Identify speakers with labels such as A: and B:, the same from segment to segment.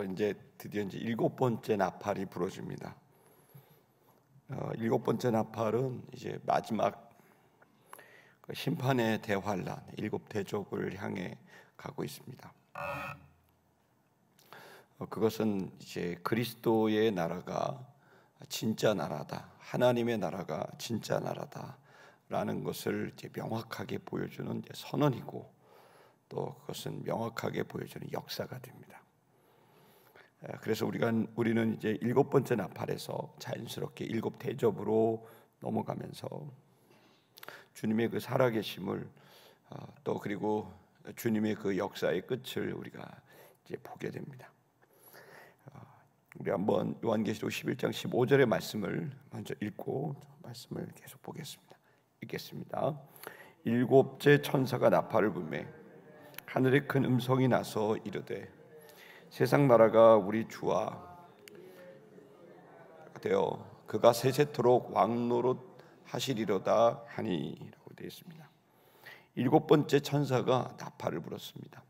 A: 이제 드디어 이제 일곱 번째 나팔이 부러집니다. 일곱 번째 나팔은 이제 마지막 심판의 대환란, 일곱 대족을 향해 가고 있습니다. 그것은 이제 그리스도의 나라가 진짜 나라다, 하나님의 나라가 진짜 나라다라는 것을 이제 명확하게 보여주는 이제 선언이고, 또 그것은 명확하게 보여주는 역사가 됩니다. 그래서 우리는 이제 일곱 번째 나팔에서 자연스럽게 일곱 대접으로 넘어가면서 주님의 그 살아계심을 또 그리고 주님의 그 역사의 끝을 우리가 이제 보게 됩니다. 우리 한번 요한계시록 11장 15절의 말씀을 먼저 읽고 말씀을 계속 보겠습니다. 읽겠습니다. 일곱째 천사가 나팔을 불매 하늘에 큰 음성이 나서 이르되 세상 나라가 우리 주와 되어 그가 세세토록 왕노릇 하시리로다 하니라고 되어 있습니다. 일곱 번째 천사가 나팔을 불었습니다.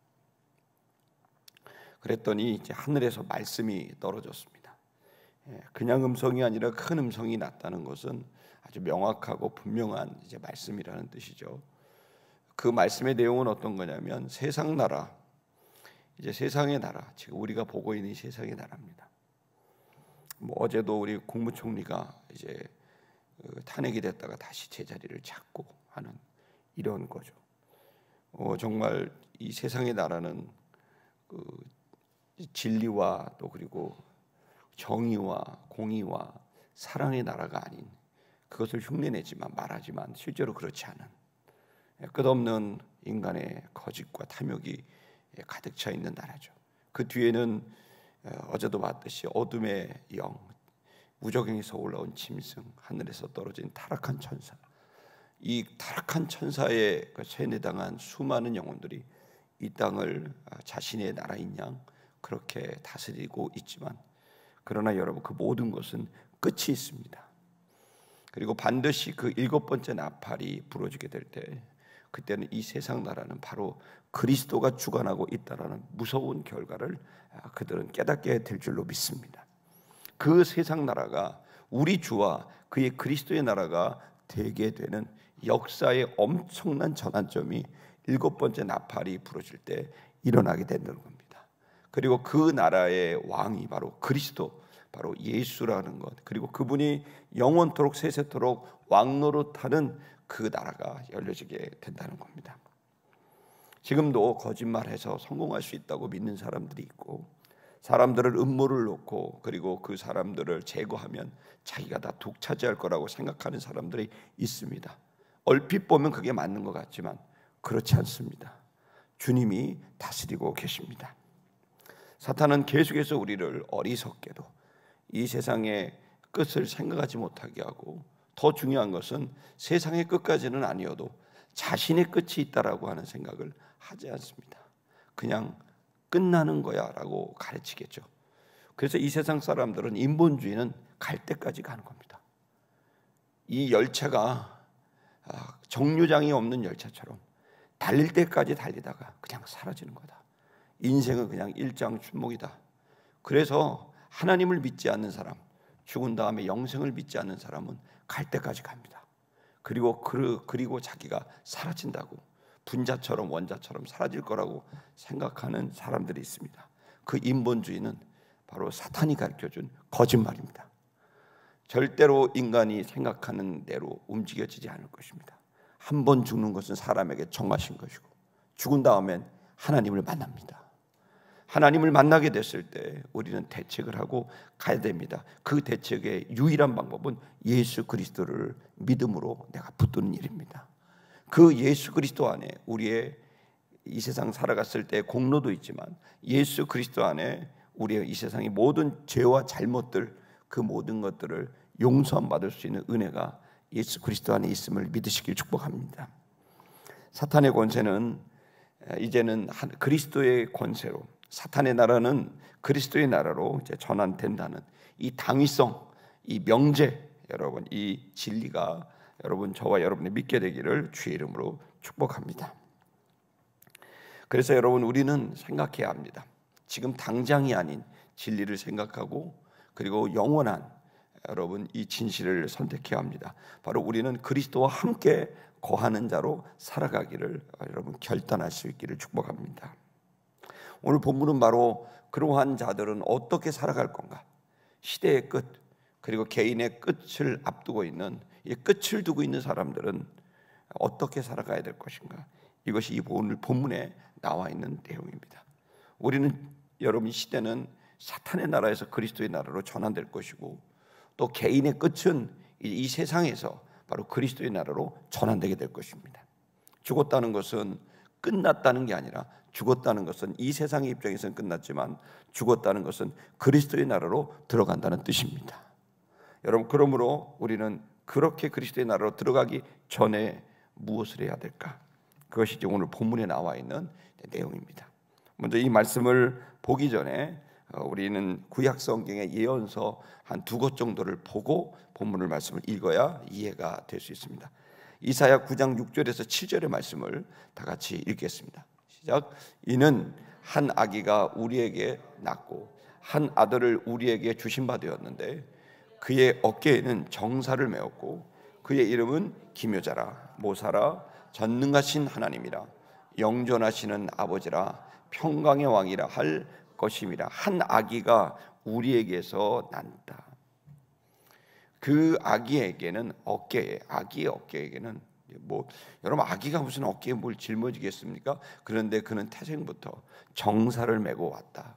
A: 그랬더니 이제 하늘에서 말씀이 떨어졌습니다. 그냥 음성이 아니라 큰 음성이 났다는 것은 아주 명확하고 분명한 이제 말씀이라는 뜻이죠. 그 말씀의 내용은 어떤 거냐면 세상 나라, 이제 세상의 나라, 지금 우리가 보고 있는 세상의 나라입니다. 어제도 우리 국무총리가 이제 탄핵이 됐다가 다시 제자리를 찾고 하는 이런 거죠. 정말 이 세상의 나라는 그 진리와 또 그리고 정의와 공의와 사랑의 나라가 아닌, 그것을 흉내내지만 말하지만 실제로 그렇지 않은 끝없는 인간의 거짓과 탐욕이 가득 차 있는 나라죠. 그 뒤에는 어제도 봤듯이 어둠의 영, 무적행에서 올라온 짐승, 하늘에서 떨어진 타락한 천사, 이 타락한 천사에 세뇌당한 수많은 영혼들이 이 땅을 자신의 나라인 양 그렇게 다스리고 있지만, 그러나 여러분, 그 모든 것은 끝이 있습니다. 그리고 반드시 그 일곱 번째 나팔이 부러지게 될 때, 그때는 이 세상 나라는 바로 그리스도가 주관하고 있다라는 무서운 결과를 그들은 깨닫게 될 줄로 믿습니다. 그 세상 나라가 우리 주와 그의 그리스도의 나라가 되게 되는 역사의 엄청난 전환점이 일곱 번째 나팔이 부러질 때 일어나게 된다는 겁니다. 그리고 그 나라의 왕이 바로 그리스도, 바로 예수라는 것, 그리고 그분이 영원토록 세세토록 왕노릇하는 그 나라가 열려지게 된다는 겁니다. 지금도 거짓말해서 성공할 수 있다고 믿는 사람들이 있고, 사람들을 음모를 놓고 그리고 그 사람들을 제거하면 자기가 다 독차지할 거라고 생각하는 사람들이 있습니다. 얼핏 보면 그게 맞는 것 같지만 그렇지 않습니다. 주님이 다스리고 계십니다. 사탄은 계속해서 우리를 어리석게도 이 세상의 끝을 생각하지 못하게 하고, 더 중요한 것은 세상의 끝까지는 아니어도 자신의 끝이 있다라고 하는 생각을 하지 않습니다. 그냥 끝나는 거야 라고 가르치겠죠. 그래서 이 세상 사람들은 인본주의는 갈 때까지 가는 겁니다. 이 열차가 정류장이 없는 열차처럼 달릴 때까지 달리다가 그냥 사라지는 거다. 인생은 그냥 일장춘몽이다. 그래서 하나님을 믿지 않는 사람, 죽은 다음에 영생을 믿지 않는 사람은 갈 때까지 갑니다. 그리고 자기가 사라진다고, 분자처럼 원자처럼 사라질 거라고 생각하는 사람들이 있습니다. 그 인본주의는 바로 사탄이 가르쳐준 거짓말입니다. 절대로 인간이 생각하는 대로 움직여지지 않을 것입니다. 한 번 죽는 것은 사람에게 정하신 것이고, 죽은 다음엔 하나님을 만납니다. 하나님을 만나게 됐을 때 우리는 대책을 하고 가야 됩니다. 그 대책의 유일한 방법은 예수 그리스도를 믿음으로 내가 붙드는 일입니다. 그 예수 그리스도 안에 우리의 이 세상 살아갔을 때 공로도 있지만, 예수 그리스도 안에 우리의 이 세상의 모든 죄와 잘못들, 그 모든 것들을 용서받을 수 있는 은혜가 예수 그리스도 안에 있음을 믿으시길 축복합니다. 사탄의 권세는 이제는 그리스도의 권세로, 사탄의 나라는 그리스도의 나라로 이제 전환된다는 이 당위성, 이 명제, 여러분, 이 진리가 여러분, 저와 여러분이 믿게 되기를 주의 이름으로 축복합니다. 그래서 여러분, 우리는 생각해야 합니다. 지금 당장이 아닌 진리를 생각하고 그리고 영원한 여러분 이 진실을 선택해야 합니다. 바로 우리는 그리스도와 함께 거하는 자로 살아가기를 여러분 결단할 수 있기를 축복합니다. 오늘 본문은 바로 그러한 자들은 어떻게 살아갈 건가? 시대의 끝 그리고 개인의 끝을 앞두고 있는 이 끝을 두고 있는 사람들은 어떻게 살아가야 될 것인가? 이것이 이 오늘 본문에 나와 있는 내용입니다. 우리는 여러분 시대는 사탄의 나라에서 그리스도의 나라로 전환될 것이고 또 개인의 끝은 이 세상에서 바로 그리스도의 나라로 전환되게 될 것입니다. 죽었다는 것은 끝났다는 게 아니라 죽었다는 것은 이 세상의 입장에서는 끝났지만 죽었다는 것은 그리스도의 나라로 들어간다는 뜻입니다. 여러분 그러므로 우리는 그렇게 그리스도의 나라로 들어가기 전에 무엇을 해야 될까? 그것이 이제 오늘 본문에 나와 있는 내용입니다. 먼저 이 말씀을 보기 전에 우리는 구약 성경의 예언서 한 2곳 정도를 보고 본문을 말씀을 읽어야 이해가 될 수 있습니다. 이사야 9장 6절에서 7절의 말씀을 다 같이 읽겠습니다. 시작. 이는 한 아기가 우리에게 낳고 한 아들을 우리에게 주신 바 되었는데 그의 어깨에는 정사를 메었고 그의 이름은 기묘자라 모사라 전능하신 하나님이라 영존하시는 아버지라 평강의 왕이라 할 것임이라. 한 아기가 우리에게서 난다. 그 아기에게는 아기의 어깨에게는 여러분 아기가 무슨 어깨에 뭘 짊어지겠습니까? 그런데 그는 태생부터 정사를 메고 왔다.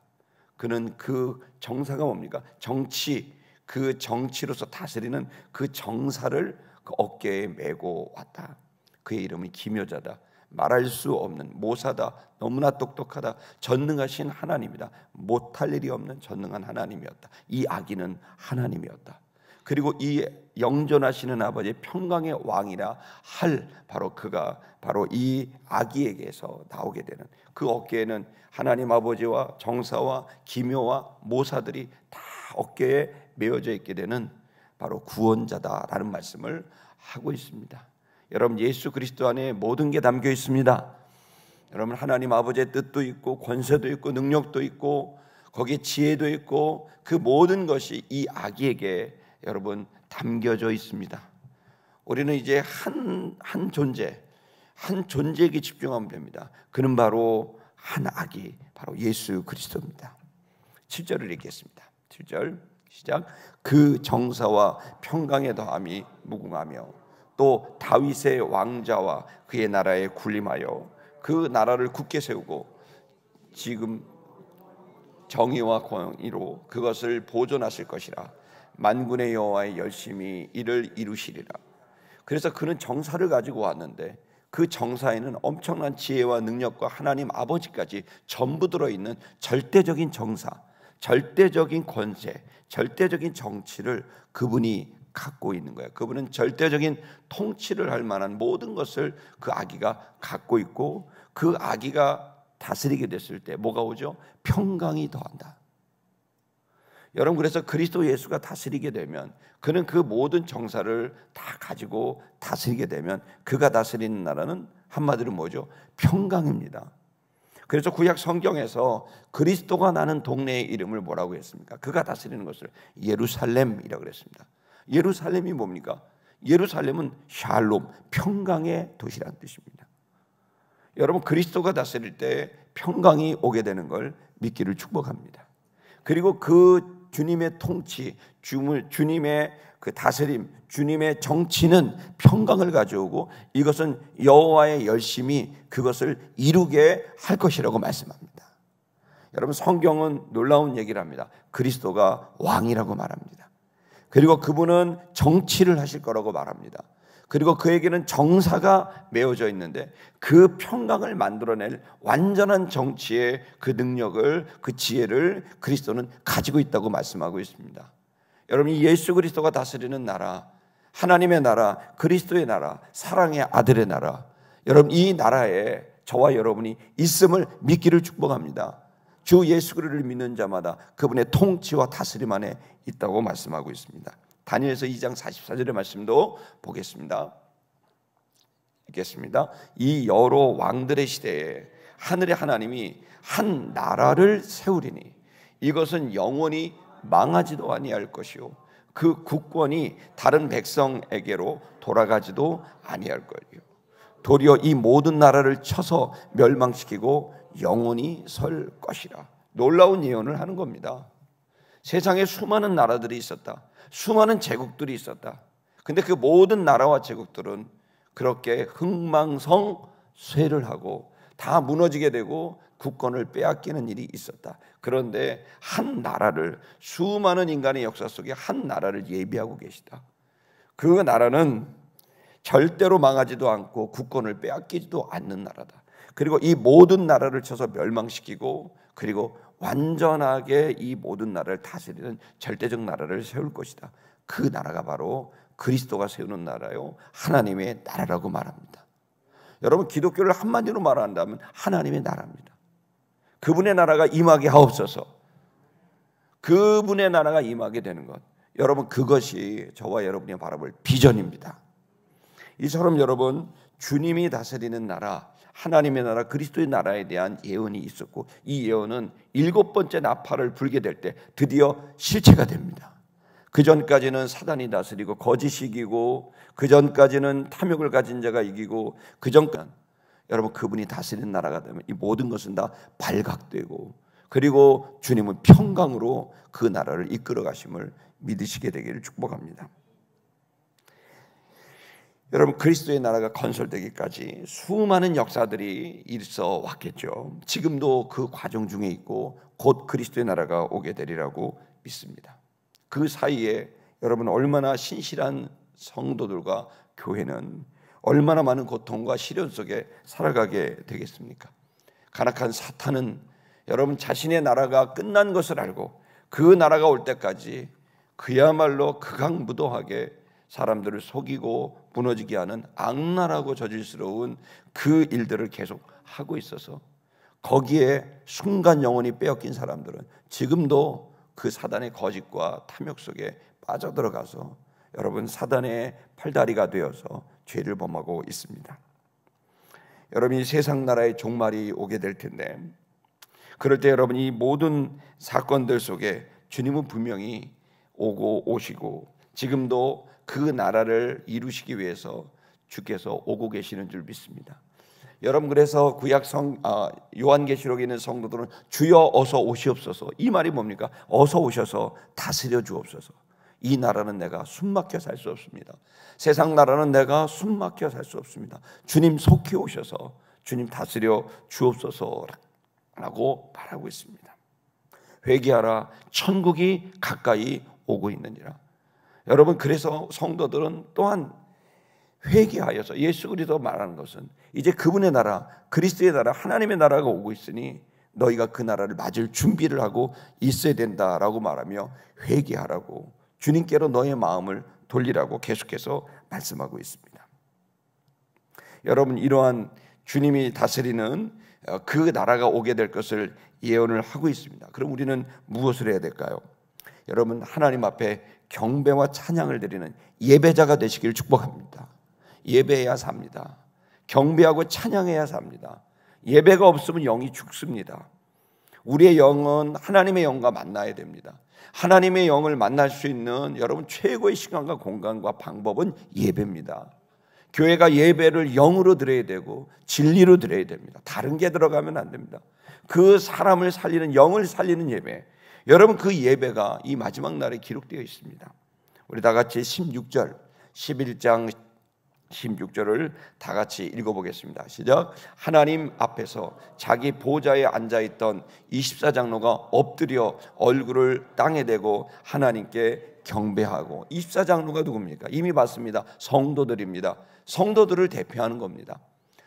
A: 그는 그 정사가 뭡니까? 정치, 그 정치로서 다스리는 그 정사를 그 어깨에 메고 왔다. 그의 이름은 기묘자다. 말할 수 없는 모사다. 너무나 똑똑하다. 전능하신 하나님이다. 못할 일이 없는 전능한 하나님이었다. 이 아기는 하나님이었다. 그리고 이 영존하시는 아버지의 평강의 왕이라 할 바로 그가 바로 이 아기에게서 나오게 되는 그 어깨에는 하나님 아버지와 정사와 기묘와 모사들이 다 어깨에 메어져 있게 되는 바로 구원자다라는 말씀을 하고 있습니다. 여러분 예수 그리스도 안에 모든 게 담겨 있습니다. 여러분 하나님 아버지의 뜻도 있고 권세도 있고 능력도 있고 거기에 지혜도 있고 그 모든 것이 이 아기에게 여러분 담겨져 있습니다. 우리는 이제 한 존재에게 집중하면 됩니다. 그는 바로 한 아기, 바로 예수 그리스도입니다. 7절을 읽겠습니다. 7절 시작. 그 정사와 평강의 더함이 무궁하며 또 다윗의 왕자와 그의 나라에 군림하여 그 나라를 굳게 세우고 지금 정의와 공의로 그것을 보존하실 것이라. 만군의 여호와의 열심히 이를 이루시리라. 그래서 그는 정사를 가지고 왔는데 그 정사에는 엄청난 지혜와 능력과 하나님 아버지까지 전부 들어있는 절대적인 정사, 절대적인 권세, 절대적인 정치를 그분이 갖고 있는 거예요. 그분은 절대적인 통치를 할 만한 모든 것을 그 아기가 갖고 있고 그 아기가 다스리게 됐을 때 뭐가 오죠? 평강이 더한다. 여러분 그래서 그리스도 예수가 다스리게 되면 그는 그 모든 정사를 다 가지고 다스리게 되면 그가 다스리는 나라는 한마디로 뭐죠? 평강입니다. 그래서 구약 성경에서 그리스도가 나는 동네의 이름을 뭐라고 했습니까? 그가 다스리는 것을 예루살렘이라고 그랬습니다. 예루살렘이 뭡니까? 예루살렘은 샬롬, 평강의 도시라는 뜻입니다. 여러분 그리스도가 다스릴 때 평강이 오게 되는 걸 믿기를 축복합니다. 그리고 그 주님의 통치, 주님의 그 다스림, 주님의 정치는 평강을 가져오고 이것은 여호와의 열심히 그것을 이루게 할 것이라고 말씀합니다. 여러분 성경은 놀라운 얘기를 합니다. 그리스도가 왕이라고 말합니다. 그리고 그분은 정치를 하실 거라고 말합니다. 그리고 그에게는 정사가 메어져 있는데 그 평강을 만들어낼 완전한 정치의 그 능력을, 그 지혜를 그리스도는 가지고 있다고 말씀하고 있습니다. 여러분 이 예수 그리스도가 다스리는 나라, 하나님의 나라, 그리스도의 나라, 사랑의 아들의 나라, 여러분 이 나라에 저와 여러분이 있음을 믿기를 축복합니다. 주 예수 그리스도를 믿는 자마다 그분의 통치와 다스림 안에 있다고 말씀하고 있습니다. 다니엘서 2장 44절의 말씀도 보겠습니다. 읽겠습니다. 이 여러 왕들의 시대에 하늘의 하나님이 한 나라를 세우리니 이것은 영원히 망하지도 아니할 것이요 그 국권이 다른 백성에게로 돌아가지도 아니할 거예요. 도리어 이 모든 나라를 쳐서 멸망시키고 영원히 설 것이라. 놀라운 예언을 하는 겁니다. 세상에 수많은 나라들이 있었다. 수많은 제국들이 있었다. 근데 그 모든 나라와 제국들은 그렇게 흥망성쇠를 하고 다 무너지게 되고 국권을 빼앗기는 일이 있었다. 그런데 한 나라를, 수많은 인간의 역사 속에 한 나라를 예비하고 계시다. 그 나라는 절대로 망하지도 않고 국권을 빼앗기지도 않는 나라다. 그리고 이 모든 나라를 쳐서 멸망시키고 그리고 완전하게 이 모든 나라를 다스리는 절대적 나라를 세울 것이다. 그 나라가 바로 그리스도가 세우는 나라요, 하나님의 나라라고 말합니다. 여러분, 기독교를 한마디로 말한다면 하나님의 나라입니다. 그분의 나라가 임하게 하옵소서. 그분의 나라가 임하게 되는 것, 여러분, 그것이 저와 여러분이 바라볼 비전입니다. 이처럼 여러분, 주님이 다스리는 나라, 하나님의 나라, 그리스도의 나라에 대한 예언이 있었고, 이 예언은 7번째 나팔을 불게 될 때 드디어 실체가 됩니다. 그 전까지는 사단이 다스리고 거짓이 이기고, 그 전까지는 탐욕을 가진 자가 이기고, 그 전까지는 여러분, 그분이 다스리는 나라가 되면 이 모든 것은 다 발각되고, 그리고 주님은 평강으로 그 나라를 이끌어 가심을 믿으시게 되기를 축복합니다. 여러분, 그리스도의 나라가 건설되기까지 수많은 역사들이 있어 왔겠죠. 지금도 그 과정 중에 있고 곧 그리스도의 나라가 오게 되리라고 믿습니다. 그 사이에 여러분, 얼마나 신실한 성도들과 교회는 얼마나 많은 고통과 시련 속에 살아가게 되겠습니까? 간악한 사탄은 여러분, 자신의 나라가 끝난 것을 알고 그 나라가 올 때까지 그야말로 극악무도하게 사람들을 속이고 무너지게 하는 악랄하고 저질스러운 그 일들을 계속 하고 있어서 거기에 순간 영혼이 빼앗긴 사람들은 지금도 그 사단의 거짓과 탐욕 속에 빠져들어가서 여러분, 사단의 팔다리가 되어서 죄를 범하고 있습니다. 여러분, 이 세상 나라의 종말이 오게 될 텐데, 그럴 때 여러분, 이 모든 사건들 속에 주님은 분명히 오시고 지금도 그 나라를 이루시기 위해서 주께서 오고 계시는 줄 믿습니다. 여러분, 그래서 구약 요한계시록에 있는 성도들은 주여 어서 오시옵소서, 이 말이 뭡니까? 어서 오셔서 다스려 주옵소서. 이 나라는 내가 숨막혀 살 수 없습니다. 세상 나라는 내가 숨막혀 살 수 없습니다. 주님 속히 오셔서 주님 다스려 주옵소서라고 말하고 있습니다. 회개하라, 천국이 가까이 오고 있느니라. 여러분, 그래서 성도들은 또한 회개하여서, 예수 그리스도 말하는 것은 이제 그분의 나라, 그리스도의 나라, 하나님의 나라가 오고 있으니 너희가 그 나라를 맞을 준비를 하고 있어야 된다라고 말하며 회개하라고, 주님께로 너의 마음을 돌리라고 계속해서 말씀하고 있습니다. 여러분, 이러한 주님이 다스리는 그 나라가 오게 될 것을 예언을 하고 있습니다. 그럼 우리는 무엇을 해야 될까요? 여러분, 하나님 앞에 경배와 찬양을 드리는 예배자가 되시길 축복합니다. 예배해야 삽니다. 경배하고 찬양해야 삽니다. 예배가 없으면 영이 죽습니다. 우리의 영은 하나님의 영과 만나야 됩니다. 하나님의 영을 만날 수 있는 여러분 최고의 시간과 공간과 방법은 예배입니다. 교회가 예배를 영으로 드려야 되고 진리로 드려야 됩니다. 다른 게 들어가면 안 됩니다. 그 사람을 살리는, 영을 살리는 예배, 여러분, 그 예배가 이 마지막 날에 기록되어 있습니다. 우리 다 같이 16절, 11장 16절을 다 같이 읽어보겠습니다. 시작. 하나님 앞에서 자기 보좌에 앉아있던 24장로가 엎드려 얼굴을 땅에 대고 하나님께 경배하고. 24장로가 누굽니까? 이미 봤습니다. 성도들입니다. 성도들을 대표하는 겁니다.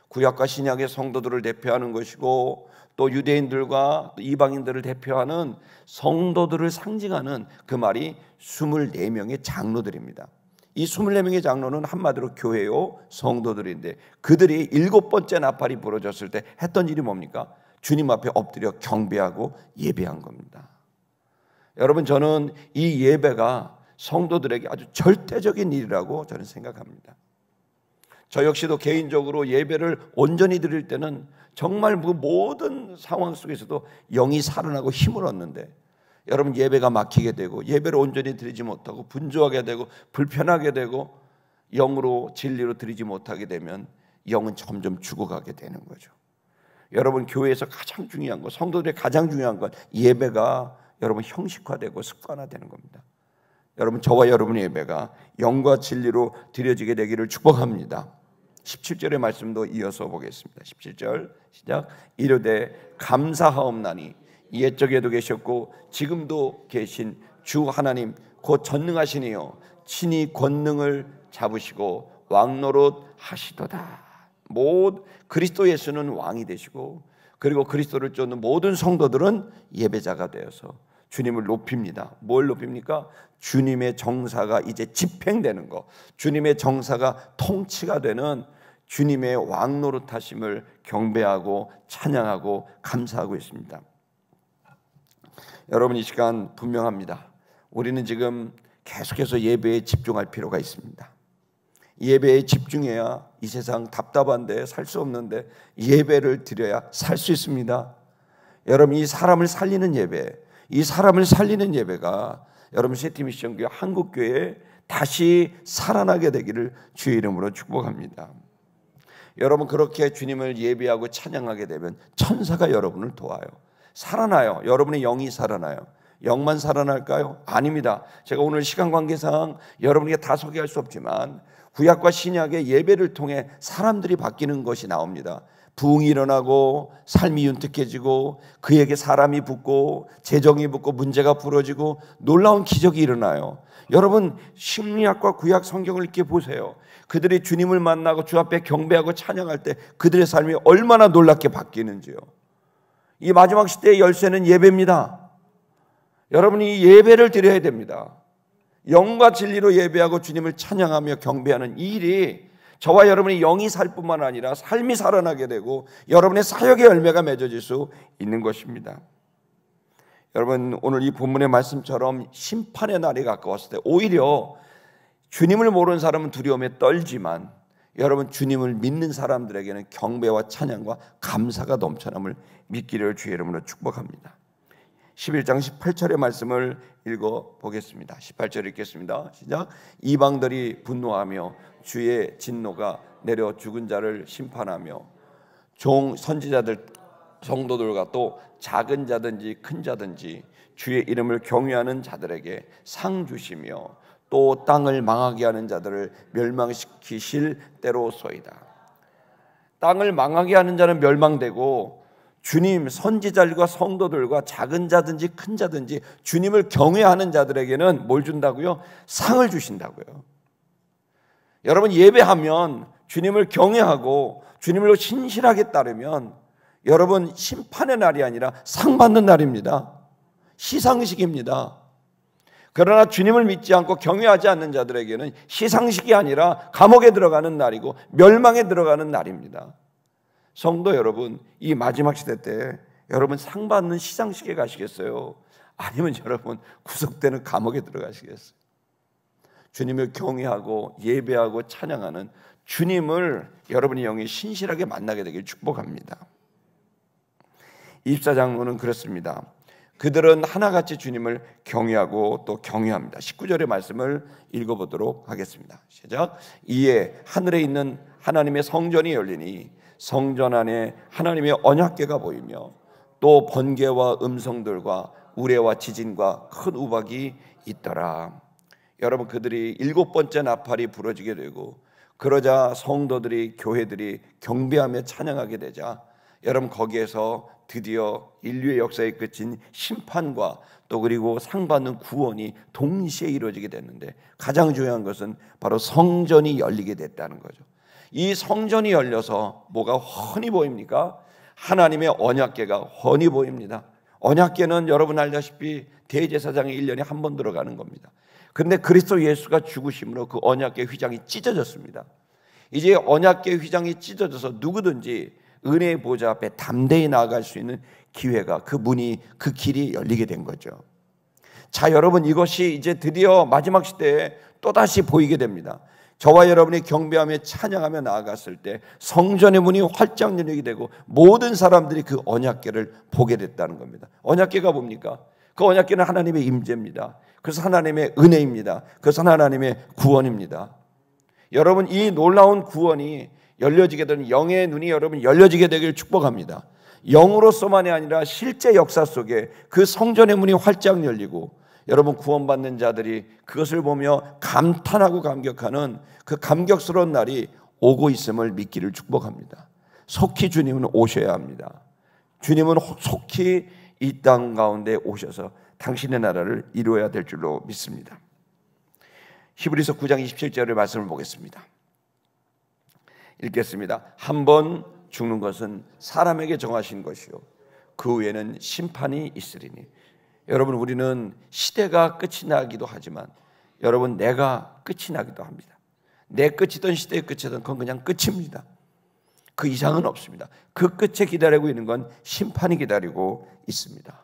A: 구약과 신약의 성도들을 대표하는 것이고, 또 유대인들과 이방인들을 대표하는 성도들을 상징하는 그 말이 24명의 장로들입니다. 이 24명의 장로는 한마디로 교회요, 성도들인데, 그들이 7번째 나팔이 부러졌을 때 했던 일이 뭡니까? 주님 앞에 엎드려 경배하고 예배한 겁니다. 여러분, 저는 이 예배가 성도들에게 아주 절대적인 일이라고 저는 생각합니다. 저 역시도 개인적으로 예배를 온전히 드릴 때는 정말 그 모든 상황 속에서도 영이 살아나고 힘을 얻는데, 여러분 예배가 막히게 되고 예배를 온전히 드리지 못하고 분주하게 되고 불편하게 되고 영으로 진리로 드리지 못하게 되면 영은 점점 죽어가게 되는 거죠. 여러분 교회에서 가장 중요한 것, 성도들의 가장 중요한 건 예배가 여러분 형식화되고 습관화되는 겁니다. 여러분 저와 여러분의 예배가 영과 진리로 드려지게 되기를 축복합니다. 17절의 말씀도 이어서 보겠습니다. 17절 시작. 이르되 감사하옵나니 옛적에도 계셨고 지금도 계신 주 하나님 곧 전능하시니요 친히 권능을 잡으시고 왕노릇 하시도다. 그리스도 예수는 왕이 되시고 그리고 그리스도를 쫓는 모든 성도들은 예배자가 되어서 주님을 높입니다. 뭘 높입니까? 주님의 정사가 이제 집행되는 것, 주님의 정사가 통치가 되는 주님의 왕노릇하심을 경배하고 찬양하고 감사하고 있습니다. 여러분 이 시간 분명합니다. 우리는 지금 계속해서 예배에 집중할 필요가 있습니다. 예배에 집중해야 이 세상 답답한데 살 수 없는데 예배를 드려야 살 수 있습니다. 여러분 이 사람을 살리는 예배, 이 사람을 살리는 예배가 여러분 세티미션교회 한국교회에 다시 살아나게 되기를 주의 이름으로 축복합니다. 여러분 그렇게 주님을 예배하고 찬양하게 되면 천사가 여러분을 도와요. 살아나요. 여러분의 영이 살아나요. 영만 살아날까요? 아닙니다. 제가 오늘 시간 관계상 여러분에게 다 소개할 수 없지만 구약과 신약의 예배를 통해 사람들이 바뀌는 것이 나옵니다. 부흥이 일어나고 삶이 윤택해지고 그에게 사람이 붙고 재정이 붙고 문제가 풀어지고 놀라운 기적이 일어나요. 여러분 신약과 구약 성경을 이렇게 보세요. 그들이 주님을 만나고 주 앞에 경배하고 찬양할 때 그들의 삶이 얼마나 놀랍게 바뀌는지요. 이 마지막 시대의 열쇠는 예배입니다. 여러분이 예배를 드려야 됩니다. 영과 진리로 예배하고 주님을 찬양하며 경배하는 이 일이 저와 여러분의 영이 살 뿐만 아니라 삶이 살아나게 되고 여러분의 사역의 열매가 맺어질 수 있는 것입니다. 여러분 오늘 이 본문의 말씀처럼 심판의 날이 가까웠을 때 오히려 주님을 모르는 사람은 두려움에 떨지만 여러분 주님을 믿는 사람들에게는 경배와 찬양과 감사가 넘쳐남을 믿기를 주의 이름으로 축복합니다. 11장 18절의 말씀을 읽어보겠습니다. 18절 읽겠습니다. 시작. 이방들이 분노하며 주의 진노가 내려 죽은 자를 심판하며 선지자들 성도들과 또 작은 자든지 큰 자든지 주의 이름을 경외하는 자들에게 상 주시며 또 땅을 망하게 하는 자들을 멸망시키실 때로소이다. 땅을 망하게 하는 자는 멸망되고 주님 선지자들과 성도들과 작은 자든지 큰 자든지 주님을 경외하는 자들에게는 뭘 준다고요? 상을 주신다고요. 여러분 예배하면 주님을 경외하고 주님을 신실하게 따르면 여러분 심판의 날이 아니라 상 받는 날입니다. 시상식입니다. 그러나 주님을 믿지 않고 경외하지 않는 자들에게는 시상식이 아니라 감옥에 들어가는 날이고 멸망에 들어가는 날입니다. 성도 여러분, 이 마지막 시대 때 여러분 상 받는 시상식에 가시겠어요? 아니면 여러분 구속되는 감옥에 들어가시겠어요? 주님을 경외하고 예배하고 찬양하는 주님을 여러분의 영이 신실하게 만나게 되길 축복합니다. 24장로는 그렇습니다. 그들은 하나같이 주님을 경외하고 또 경외합니다. 19절의 말씀을 읽어보도록 하겠습니다. 시작. 이에 하늘에 있는 하나님의 성전이 열리니 성전 안에 하나님의 언약궤가 보이며 또 번개와 음성들과 우레와 지진과 큰 우박이 있더라. 여러분 그들이 7번째 나팔이 부러지게 되고 그러자 성도들이 교회들이 경배하며 찬양하게 되자 여러분 거기에서 드디어 인류의 역사의 끝인 심판과 또 그리고 상 받는 구원이 동시에 이루어지게 됐는데 가장 중요한 것은 바로 성전이 열리게 됐다는 거죠. 이 성전이 열려서 뭐가 훤히 보입니까? 하나님의 언약궤가 훤히 보입니다. 언약궤는 여러분 알다시피 대제사장이 1년에 한 번 들어가는 겁니다. 그런데 그리스도 예수가 죽으심으로 그 언약궤 휘장이 찢어졌습니다. 이제 언약궤 휘장이 찢어져서 누구든지 은혜의 보좌 앞에 담대히 나아갈 수 있는 기회가 그 문이 그 길이 열리게 된 거죠. 자 여러분 이것이 이제 드디어 마지막 시대에 또다시 보이게 됩니다. 저와 여러분이 경배하며 찬양하며 나아갔을 때 성전의 문이 활짝 열리게 되고 모든 사람들이 그 언약궤를 보게 됐다는 겁니다. 언약궤가 뭡니까? 그 언약궤는 하나님의 임재입니다. 그래서 하나님의 은혜입니다. 그래서 하나님의 구원입니다. 여러분, 이 놀라운 구원이 열려지게 되는 영의 눈이 여러분 열려지게 되기를 축복합니다. 영으로서만이 아니라 실제 역사 속에 그 성전의 문이 활짝 열리고 여러분 구원받는 자들이 그것을 보며 감탄하고 감격하는 그 감격스러운 날이 오고 있음을 믿기를 축복합니다. 속히 주님은 오셔야 합니다. 주님은 속히 이 땅 가운데 오셔서 당신의 나라를 이루어야 될 줄로 믿습니다. 히브리서 9장 27절의 말씀을 보겠습니다. 읽겠습니다. 한 번 죽는 것은 사람에게 정하신 것이요 그 후에는 심판이 있으리니. 여러분, 우리는 시대가 끝이 나기도 하지만 여러분, 내가 끝이 나기도 합니다. 내 끝이든 시대의 끝이든 그건 그냥 끝입니다. 그 이상은 없습니다. 그 끝에 기다리고 있는 건 심판이 기다리고 있습니다.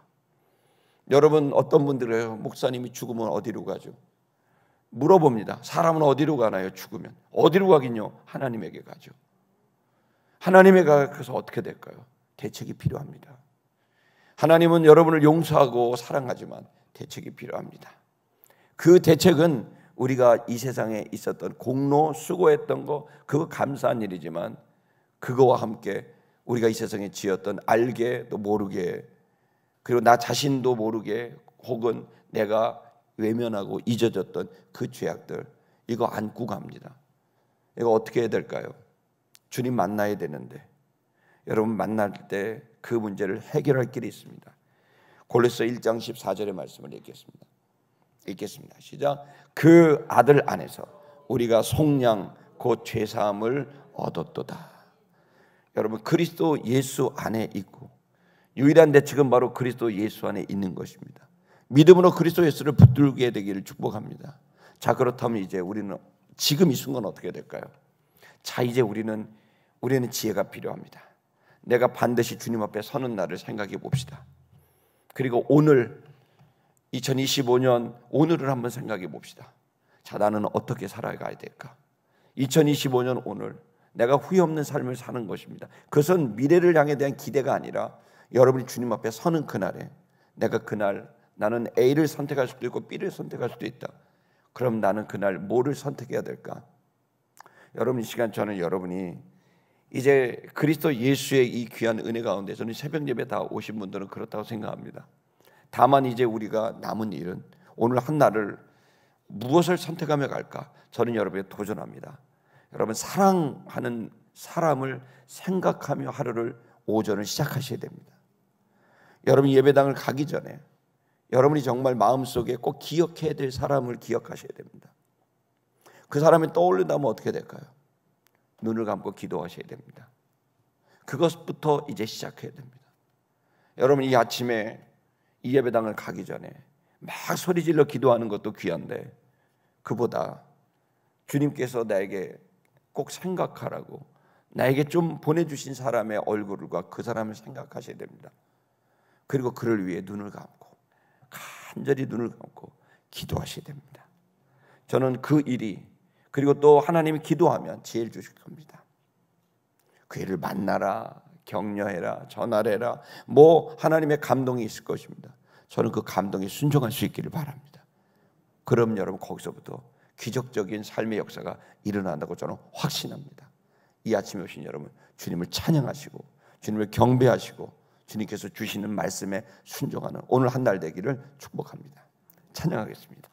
A: 여러분, 어떤 분들은 목사님이 죽으면 어디로 가죠? 물어봅니다. 사람은 어디로 가나요? 죽으면 어디로 가긴요? 하나님에게 가죠. 하나님에게 가서 어떻게 될까요? 대책이 필요합니다. 하나님은 여러분을 용서하고 사랑하지만 대책이 필요합니다. 그 대책은 우리가 이 세상에 있었던 공로 수고했던 거, 그거 감사한 일이지만 그거와 함께 우리가 이 세상에 지었던 알게 또 모르게, 그리고 나 자신도 모르게 혹은 내가 외면하고 잊어졌던 그 죄악들, 이거 안고 갑니다. 이거 어떻게 해야 될까요? 주님 만나야 되는데 여러분 만날 때 그 문제를 해결할 길이 있습니다. 골로새 1장 14절의 말씀을 읽겠습니다. 시작. 그 아들 안에서 우리가 속량 곧 죄사함을 얻었도다. 여러분, 그리스도 예수 안에 있고 유일한 대책은 바로 그리스도 예수 안에 있는 것입니다. 믿음으로 그리스도 예수를 붙들게 되기를 축복합니다. 자, 그렇다면 이제 우리는 지금 이 순간 어떻게 될까요? 자, 이제 우리는 지혜가 필요합니다. 내가 반드시 주님 앞에 서는 날을 생각해 봅시다. 그리고 오늘 2025년 오늘을 한번 생각해 봅시다. 자, 나는 어떻게 살아가야 될까? 2025년 오늘 내가 후회 없는 삶을 사는 것입니다. 그것은 미래를 향해 대한 기대가 아니라 여러분이 주님 앞에 서는 그날에 내가 그날 나는 A를 선택할 수도 있고 B를 선택할 수도 있다. 그럼 나는 그날 뭐를 선택해야 될까? 여러분, 이 시간 저는 여러분이 이제 그리스도 예수의 이 귀한 은혜 가운데 저는 새벽 예배 다 오신 분들은 그렇다고 생각합니다. 다만 이제 우리가 남은 일은 오늘 한 날을 무엇을 선택하며 갈까? 저는 여러분에게 도전합니다. 여러분, 사랑하는 사람을 생각하며 하루를 오전을 시작하셔야 됩니다. 여러분, 예배당을 가기 전에 여러분이 정말 마음속에 꼭 기억해야 될 사람을 기억하셔야 됩니다. 그 사람이 떠올린다면 어떻게 될까요? 눈을 감고 기도하셔야 됩니다. 그것부터 이제 시작해야 됩니다. 여러분, 이 아침에 이 예배당을 가기 전에 막 소리질러 기도하는 것도 귀한데 그보다 주님께서 나에게 꼭 생각하라고 나에게 좀 보내주신 사람의 얼굴과 그 사람을 생각하셔야 됩니다. 그리고 그를 위해 눈을 감고 간절히 눈을 감고 기도하셔야 됩니다. 저는 그 일이, 그리고 또 하나님이 기도하면 지혜를 주실 겁니다. 그 일을 만나라, 격려해라, 전하래라, 뭐 하나님의 감동이 있을 것입니다. 저는 그 감동에 순종할 수 있기를 바랍니다. 그럼 여러분, 거기서부터 기적적인 삶의 역사가 일어난다고 저는 확신합니다. 이 아침에 오신 여러분, 주님을 찬양하시고 주님을 경배하시고 주님께서 주시는 말씀에 순종하는 오늘 한 날 되기를 축복합니다. 찬양하겠습니다.